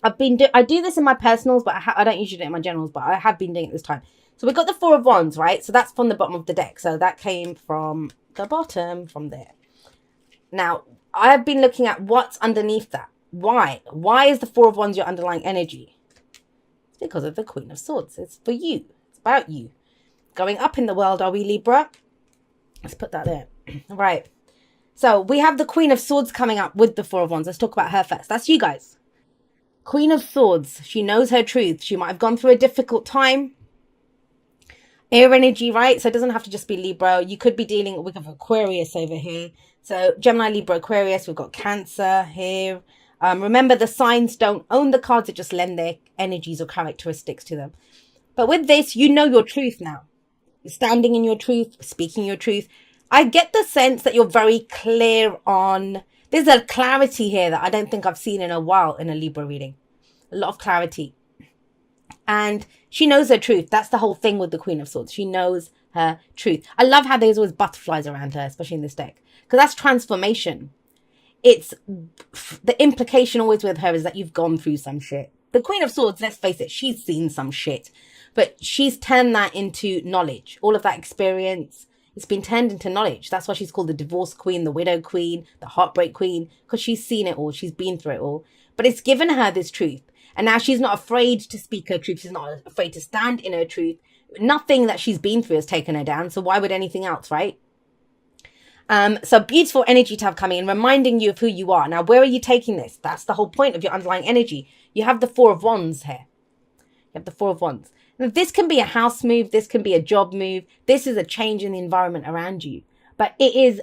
I do this in my personals, but I don't usually do it in my generals, but I have been doing it this time. So we got the Four of Wands, right? So that's from the bottom of the deck. So that came from the bottom, from there. Now, I have been looking at what's underneath that. Why? Why is the Four of Wands your underlying energy? It's because of the Queen of Swords. It's for you. It's about you. Going up in the world, are we, Libra? Let's put that there. Right. So we have the Queen of Swords coming up with the Four of Wands. Let's talk about her first. That's you guys. Queen of Swords. She knows her truth. She might have gone through a difficult time. Air energy, right? So it doesn't have to just be Libra. You could be dealing with Aquarius over here. So Gemini, Libra, Aquarius. We've got Cancer here. Remember, the signs don't own the cards. They just lend their energies or characteristics to them. But with this, you know your truth now. You're standing in your truth, speaking your truth. I get the sense that you're very clear on... There's a clarity here that I don't think I've seen in a while in a Libra reading. A lot of clarity. And she knows her truth. That's the whole thing with the Queen of Swords. She knows her truth. I love how there's always butterflies around her, especially in this deck. Because that's transformation. It's... The implication always with her is that you've gone through some shit. The Queen of Swords, let's face it, she's seen some shit. But she's turned that into knowledge. All of that experience... It's been turned into knowledge. That's why she's called the divorce queen, the widow queen, the heartbreak queen, because she's seen it all. She's been through it all. But it's given her this truth. And now she's not afraid to speak her truth. She's not afraid to stand in her truth. Nothing that she's been through has taken her down. So why would anything else, right? So beautiful energy to have coming in, reminding you of who you are. Now, where are you taking this? That's the whole point of your underlying energy. You have the Four of Wands here. You have the Four of Wands. This can be a house move. This can be a job move. This is a change in the environment around you. But it is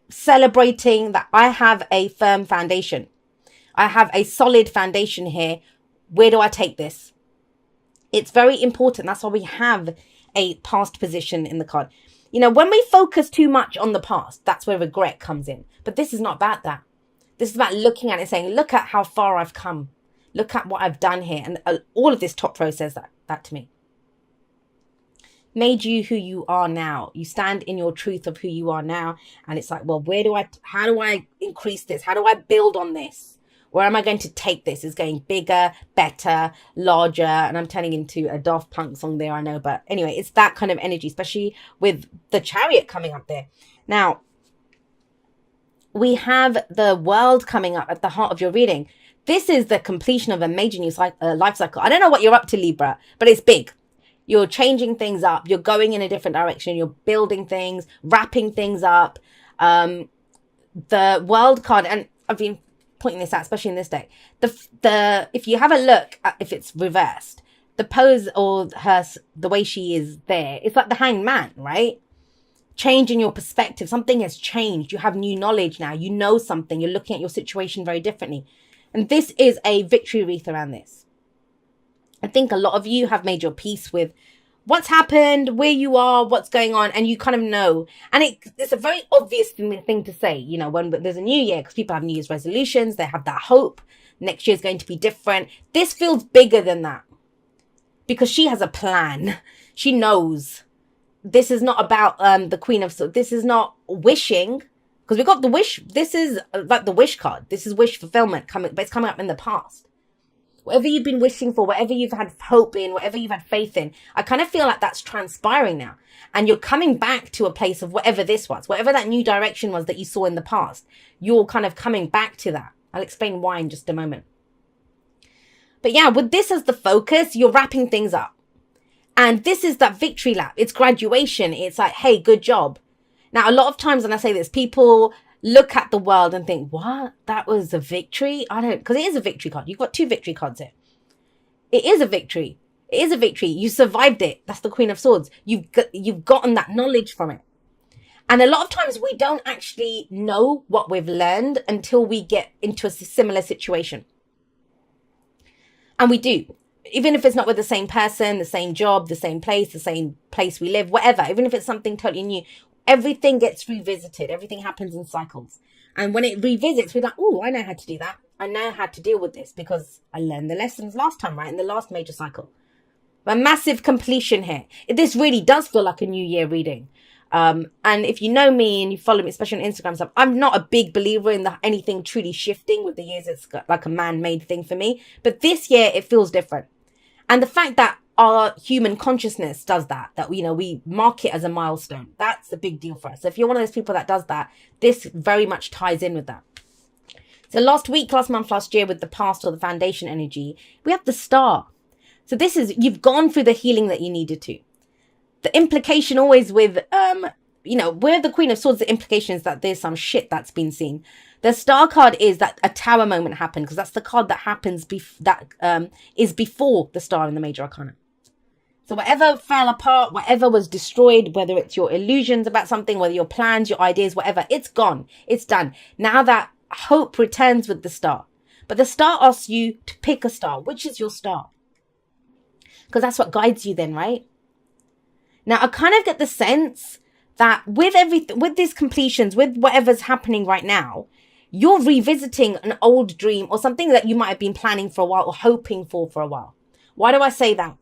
celebrating that I have a firm foundation. I have a solid foundation here. Where do I take this? It's very important. That's why we have a past position in the card. You know, when we focus too much on the past, that's where regret comes in. But this is not about that. This is about looking at it, saying, look at how far I've come. Look at what I've done here. And all of this top row says that to me. Made you who you are now. You stand in your truth of who you are now. And it's like, well, how do I increase this? How do I build on this? Where am I going to take this? It's getting bigger, better, larger. And I'm turning into a Daft Punk song there, I know. But anyway, it's that kind of energy, especially with the Chariot coming up there. Now, we have the World coming up at the heart of your reading. This is the completion of a major new life cycle. I don't know what you're up to, Libra, but it's big. You're changing things up. You're going in a different direction. You're building things, wrapping things up. The World card, and I've been pointing this out, especially in this deck. If you have a look at if it's reversed, the pose or the way she is there, it's like the Hanged Man, right? Change in your perspective. Something has changed. You have new knowledge now. You know something. You're looking at your situation very differently. And this is a victory wreath around this. I think a lot of you have made your peace with what's happened, where you are, what's going on, and you kind of know. And it's a very obvious thing to say, you know, when there's a new year, because people have New Year's resolutions, they have that hope. Next year is going to be different. This feels bigger than that because she has a plan. She knows. This is not about the Queen of Swords. This is not wishing, because we got the wish. This is like the wish card. This is wish fulfillment coming, but it's coming up in the past. Whatever you've been wishing for, whatever you've had hope in, whatever you've had faith in, I kind of feel like that's transpiring now. And you're coming back to a place of whatever this was, whatever that new direction was that you saw in the past. You're kind of coming back to that. I'll explain why in just a moment. But yeah, with this as the focus, you're wrapping things up. And this is that victory lap. It's graduation. It's like, hey, good job. Now, a lot of times when I say this, people look at the World and think, what? That was a victory? Because it is a victory card. You've got two victory cards here. It is a victory. It is a victory. You survived it. That's the Queen of Swords. You've gotten that knowledge from it. And a lot of times we don't actually know what we've learned until we get into a similar situation. And we do. Even if it's not with the same person, the same job, the same place we live, whatever. Even if it's something totally new. Everything gets revisited. Everything happens in cycles. And when it revisits, we're like, oh, I know how to do that. I know how to deal with this because I learned the lessons last time, right? In the last major cycle. A massive completion here. This really does feel like a new year reading. And if you know me and you follow me, especially on Instagram stuff, I'm not a big believer in anything truly shifting. With the years, it's like a man-made thing for me. But this year, it feels different. And the fact that our human consciousness does that, we mark it as a milestone, that's a big deal for us. So if you're one of those people that does that, this very much ties in with that. So last week, last month, last year, with the past or the foundation energy, we have the star. So this is, you've gone through the healing that you needed to. The implication always with, we're the Queen of Swords, the implication is that there's some shit that's been seen. The star card is that a tower moment happened, because that's the card that happens, is before the star in the major arcana. So whatever fell apart, whatever was destroyed, whether it's your illusions about something, whether your plans, your ideas, whatever, it's gone. It's done. Now that hope returns with the star. But the star asks you to pick a star. Which is your star? Because that's what guides you then, right? Now, I kind of get the sense that with these completions, with whatever's happening right now, you're revisiting an old dream or something that you might have been planning for a while or hoping for a while. Why do I say that?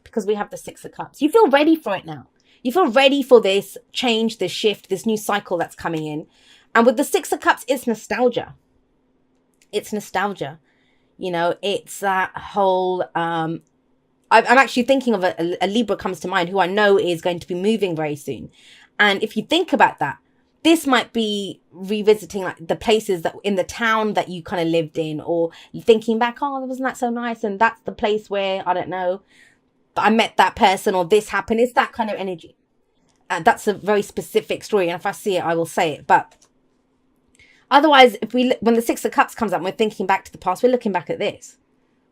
Because we have the Six of Cups. You feel ready for it now. You feel ready for this change, this shift, this new cycle that's coming in. And with the Six of Cups, it's nostalgia. It's nostalgia. It's that whole... I'm actually thinking of a Libra comes to mind who I know is going to be moving very soon. And if you think about that, this might be revisiting like the places that in the town that you kind of lived in, or thinking back, oh, wasn't that so nice? And that's the place where, I don't know, I met that person or this happened. It's that kind of energy. That's a very specific story. And if I see it, I will say it. But otherwise, when the Six of Cups comes up and we're thinking back to the past, we're looking back at this.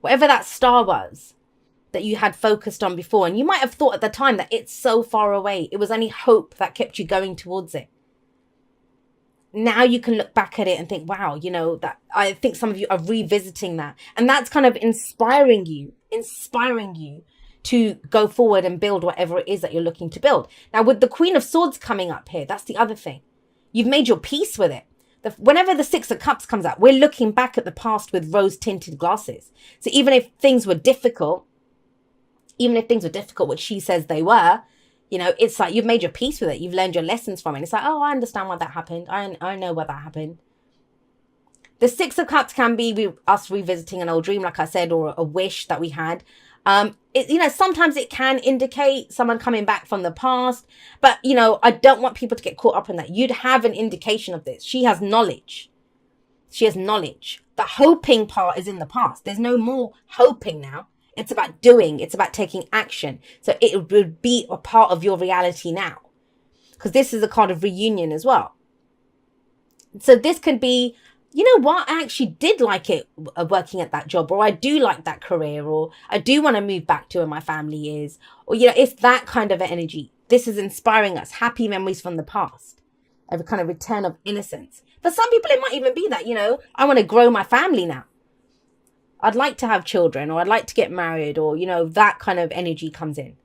Whatever that star was that you had focused on before. And you might have thought at the time that it's so far away. It was only hope that kept you going towards it. Now you can look back at it and think, wow, that I think some of you are revisiting that. And that's kind of inspiring you to go forward and build whatever it is that you're looking to build. Now, with the Queen of Swords coming up here, that's the other thing. You've made your peace with it. Whenever the Six of Cups comes out, we're looking back at the past with rose-tinted glasses. So even if things were difficult, which she says they were, it's like you've made your peace with it. You've learned your lessons from it. It's like, oh, I understand why that happened. I know why that happened. The Six of Cups can be us revisiting an old dream, like I said, or a wish that we had. Sometimes it can indicate someone coming back from the past. But, I don't want people to get caught up in that. You'd have an indication of this. She has knowledge. The hoping part is in the past. There's no more hoping now. It's about doing. It's about taking action. So it would be a part of your reality now. Because this is a card of reunion as well. So this could be, you know what, I actually did like it working at that job, or I do like that career, or I do want to move back to where my family is. Or, it's that kind of energy. This is inspiring us. Happy memories from the past. A kind of return of innocence. For some people, it might even be that, I want to grow my family now. I'd like to have children, or I'd like to get married, or, that kind of energy comes in.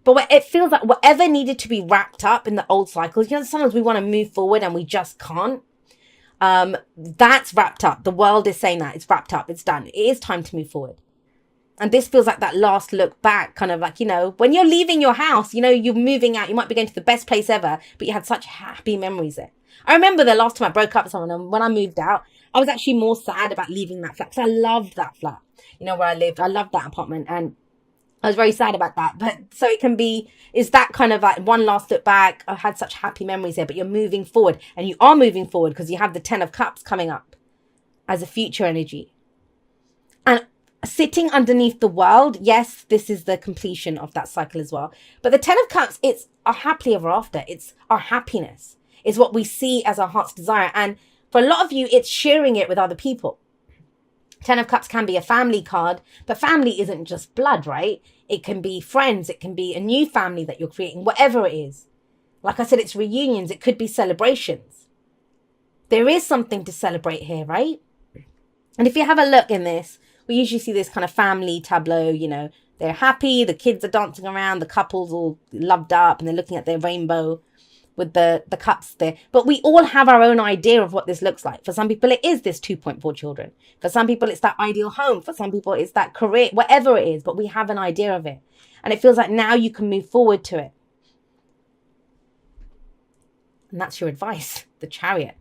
But it feels like whatever needed to be wrapped up in the old cycles, sometimes we want to move forward and we just can't. That's wrapped up. The world is saying that it's wrapped up. It's done. It is time to move forward. And this feels like that last look back, kind of like, when you're leaving your house, you're moving out, you might be going to the best place ever, but you had such happy memories there. I remember the last time I broke up with someone, and when I moved out, I was actually more sad about leaving that flat, because I loved that flat, where I lived. I loved that apartment, and I was very sad about that. But so it can be, is that kind of like one last look back. I had such happy memories there, but you're moving forward, and you are moving forward because you have the 10 of Cups coming up as a future energy. And sitting underneath the world, yes, this is the completion of that cycle as well. But the 10 of Cups, it's our happily ever after. It's our happiness. It's what we see as our heart's desire. And for a lot of you, it's sharing it with other people. 10 of Cups can be a family card, but family isn't just blood, right? It can be friends. It can be a new family that you're creating, whatever it is. Like I said, it's reunions. It could be celebrations. There is something to celebrate here, right? And if you have a look in this, we usually see this kind of family tableau, they're happy, the kids are dancing around, the couple's all loved up, and they're looking at their rainbow with the cups there. But we all have our own idea of what this looks like. For some people, it is this 2.4 children. For some people, it's that ideal home. For some people, it's that career, whatever it is. But we have an idea of it. And it feels like now you can move forward to it. And that's your advice, the Chariot.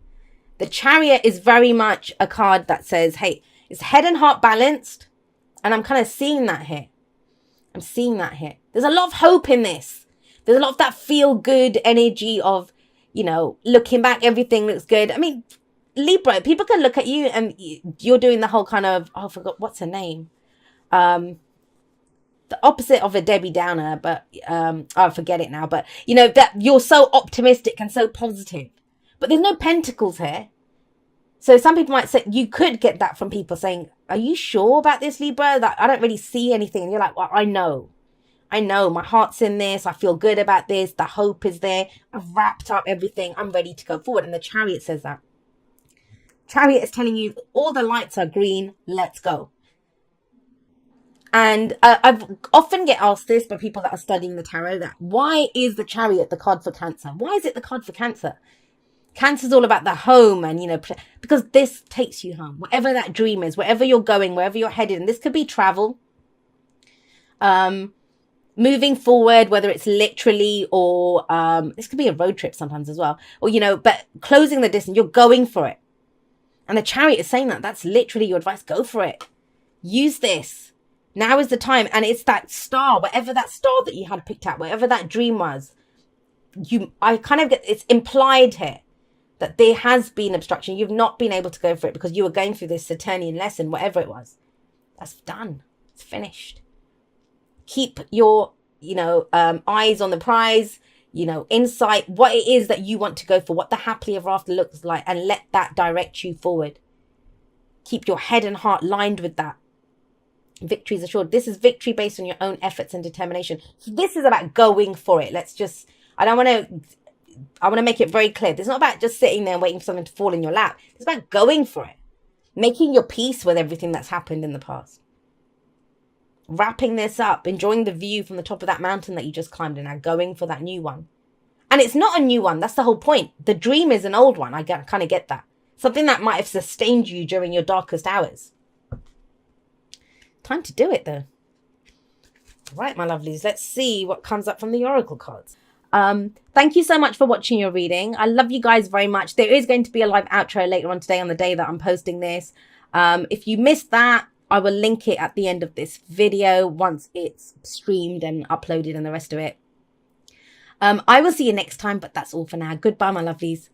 The Chariot is very much a card that says, hey, it's head and heart balanced. And I'm kind of seeing that here. I'm seeing that here. There's a lot of hope in this. There's a lot of that feel good energy of, you know, looking back, everything looks good. I mean, Libra, people can look at you and you're doing the whole kind of, oh, I forgot, what's her name? The opposite of a Debbie Downer, but I forget it now. But, you know, that you're so optimistic and so positive. But there's no pentacles here. So some people might say, you could get that from people saying, are you sure about this, Libra? That I don't really see anything. And you're like, well, I know, my heart's in this. I feel good about this. The hope is there. I've wrapped up everything. I'm ready to go forward. And the Chariot says that. Chariot is telling you all the lights are green. Let's go. And I've often get asked this by people that are studying the tarot, that why is the Chariot the card for Cancer? Why is it the card for Cancer? Cancer's all about the home and, you know, because this takes you home. Whatever that dream is, wherever you're going, wherever you're headed. And this could be travel. Moving forward, whether it's literally or this could be a road trip sometimes as well. Or, you know, but closing the distance, you're going for it. And the Chariot is saying that. That's literally your advice. Go for it. Use this. Now is the time. And it's that star, whatever that star that you had picked out, whatever that dream was. I kind of get, it's implied here that there has been obstruction. You've not been able to go for it because you were going through this Saturnian lesson, whatever it was. That's done. It's finished. Keep your, you know, eyes on the prize, you know, insight, what it is that you want to go for, what the happily ever after looks like, and let that direct you forward. Keep your head and heart lined with that. Victory is assured. This is victory based on your own efforts and determination. So this is about going for it. I want to make it very clear. It's not about just sitting there and waiting for something to fall in your lap. It's about going for it. Making your peace with everything that's happened in the past. Wrapping this up. Enjoying the view from the top of that mountain that you just climbed and now going for that new one. And it's not a new one. That's the whole point. The dream is an old one. I kind of get that. Something that might have sustained you during your darkest hours. Time to do it though. Right, my lovelies. Let's see what comes up from the Oracle cards. Thank you so much for watching your reading. I love you guys very much. There is going to be a live outro later on today on the day that I'm posting this. If you missed that, I will link it at the end of this video once it's streamed and uploaded and the rest of it. I will see you next time, but that's all for now. Goodbye, my lovelies.